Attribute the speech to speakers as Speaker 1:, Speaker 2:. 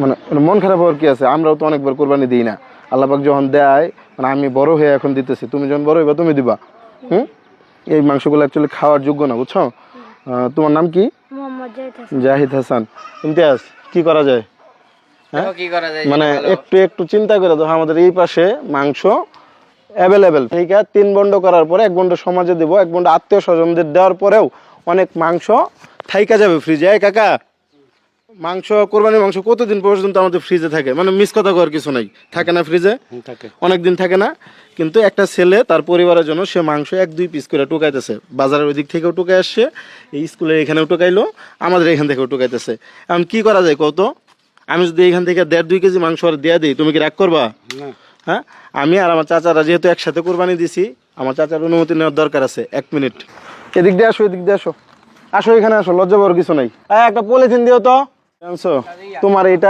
Speaker 1: মানে মন খারাপ হওয়ার কি আছে? আমরাও তো অনেকবার কোরবানি দিই না। আল্লাহ পাক যখন দেয়, মানে আমি বড় হয়ে এখন দিতেছি, তুমি যখন বড় হইবা তুমি দিবা। এই মাংসগুলো অ্যাকচুয়ালি খাওয়ার যোগ্য না, বুঝছো? তোমার নাম কি? জাহিদ হাসান। ইমতিয়াজ, কি করা যায়? মানে একটু একটু চিন্তা করে দেখো, আমাদের এই পাশে মাংস অ্যাভেলেবেল, ঠিক আছে? 3 বন্ড করার পরে 1 বন্ড সমাজে দেবো, 1 বন্ড আত্মীয় স্বজনদের দেওয়ার পরেও অনেক মাংস থাইকা যাবে ফ্রিজে। কাকা, মাংস, কোরবানির মাংস কতদিন পর্যন্ত আমাদের ফ্রিজে থাকে? মানে মিস কথা করার কিছু নাই, থাকে না ফ্রিজে? অনেক দিন থাকে না? কিন্তু একটা ছেলে তার পরিবারের জন্য সে মাংস 1-2 পিস করে টুকাইতেছে, বাজারের ওই দিক থেকেও টুকাই আসছে, এই স্কুলের এখানেও টুকাইলো, আমাদের এখান থেকেও টুকাইতেছে। এখন কি করা যায় কত? আমি যদি এখান থেকে 1.5-2 কেজি মাংস আর দিয়ে দিই, তুমি কি রাগ করবা? হ্যাঁ, আমি আর আমার চাচারা যেহেতু একসাথে কোরবানি দিছি, আমার চাচার অনুমতি নেওয়ার দরকার আছে। 1 মিনিট, এদিক দিয়ে আসো, এদিক দিয়ে আসো, আসো এখানে আসো, লজ্জা পাওয়ার কিছু নাই। একটা পলিথিন দিও তো। তোমার এটা